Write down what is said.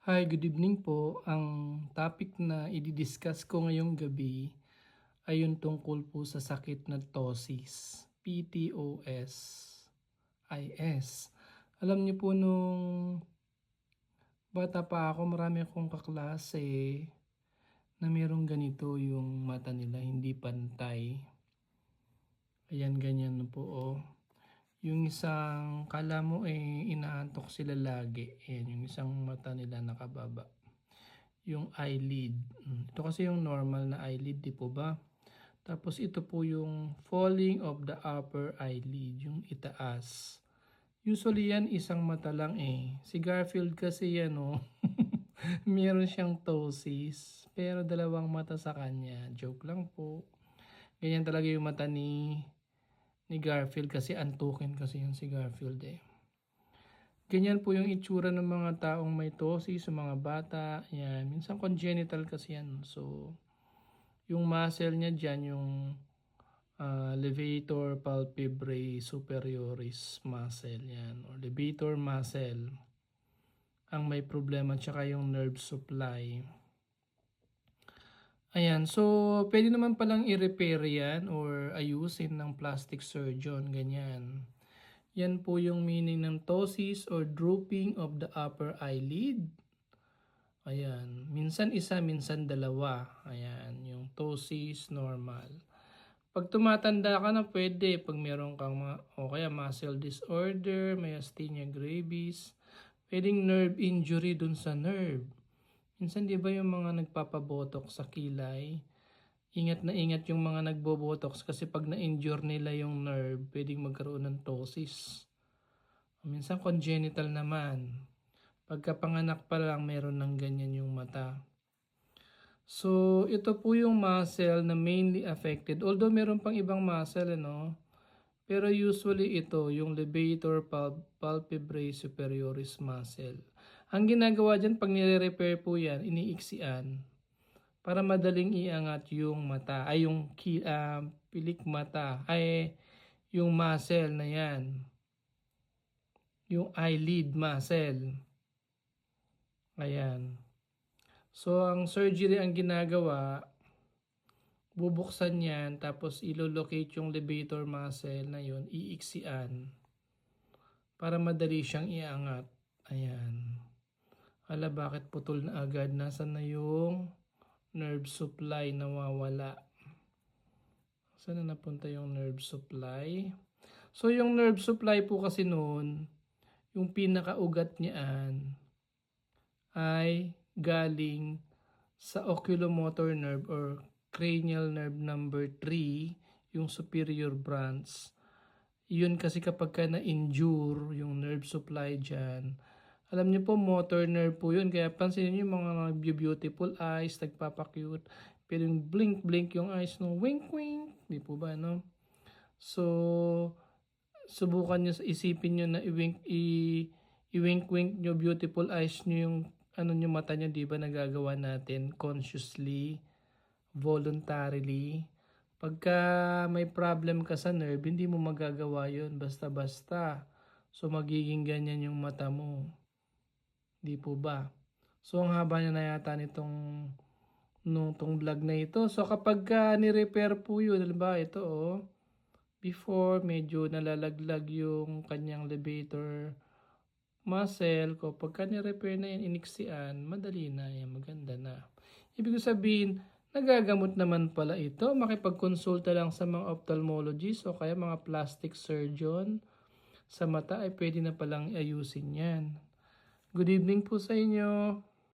Hi, good evening po. Ang topic na i-discuss ko ngayong gabi ay yung tungkol po sa sakit na ptosis, PTOS. Alam niyo po nung bata pa ako, marami akong kaklase na merong ganito yung mata nila hindi pantay. Ayan, ganyan na po oh. Yung isang kala mo inaantok sila lagi. Ayan, yung isang mata nila nakababa. Yung eyelid. Ito kasi yung normal na eyelid, di po ba? Tapos ito po yung falling of the upper eyelid, yung itaas. Usually yan isang mata lang eh. Si Garfield kasi yan oh. Meron siyang ptosis, pero dalawang mata sa kanya. Joke lang po. Ganyan talaga yung mata ni Garfield kasi antukin kasi yan si Garfield eh. Ganyan po yung itsura ng mga taong may ptosis sa mga bata. Yan. Minsan congenital kasi yan. So, yung muscle niya dyan, yung levator palpebrae superioris muscle. Yan. Or levator muscle. Ang may problema. Tsaka yung nerve supply. Ayan. So, pwede naman palang i-repair yan or ayusin ng plastic surgeon. Ganyan. Yan po yung meaning ng ptosis or drooping of the upper eyelid. Ayan. Minsan isa, minsan dalawa. Ayan. Yung ptosis normal. Pag tumatanda ka na pwede. Pag meron kang o kaya muscle disorder, myasthenia gravis. Pwedeng nerve injury dun sa nerve. Minsan di ba yung mga nagpapabotok sa kilay? Ingat na ingat yung mga nagbobotox kasi pag na-injure nila yung nerve, pwedeng magkaroon ng ptosis. Minsan congenital naman. Pagkapanganak pa lang meron ng ganyan yung mata. So, ito po yung muscle na mainly affected. Although meron pang ibang muscle, pero usually ito, yung levator palpebrae superioris muscle. Ang ginagawa dyan, pag nire-repair po yan, iniiksian para madaling iangat yung mata, ay yung pilik mata, ay yung muscle na yan. Yung eyelid muscle. Ayan. So, ang surgery ang ginagawa, bubuksan yan, tapos ilolocate yung levator muscle na yun, iiksian, para madali siyang iangat. Ayan. Hala, bakit putol na agad? Nasaan na yung nerve supply? Nawawala. Saan na napunta yung nerve supply? So, yung nerve supply po kasi noon, yung pinakaugat niyan ay galing sa oculomotor nerve or cranial nerve number 3, yung superior branch. Yun kasi kapag ka na-injure yung nerve supply dyan, alam niyo po, motor nerve po yun. Kaya pansinin niyo yung mga beautiful eyes, nagpapakute. Pero yung blink-blink yung eyes, no? Wink-wink. Di po ba, no? So, subukan niyo, isipin niyo na i-wink-wink niyo, beautiful eyes niyo yung niyo mata niyo, di ba nagagawa natin consciously, voluntarily. Pagka may problem ka sa nerve, hindi mo magagawa yun basta-basta. So, magiging ganyan yung mata mo. Di po ba? So, ang haba niya na yata nung vlog na ito. So, kapag ni-repair po yun, halimbawa ito before medyo nalalaglag yung kanyang levator muscle ko. Pagka ni-repair na yan, iniksian, madali na yan, maganda na. Ibig sabihin, nagagamot naman pala ito. Makipagkonsulta lang sa mga ophthalmologist o kaya mga plastic surgeon sa mata ay pwede na palang ayusin yan. Good evening po sa inyo.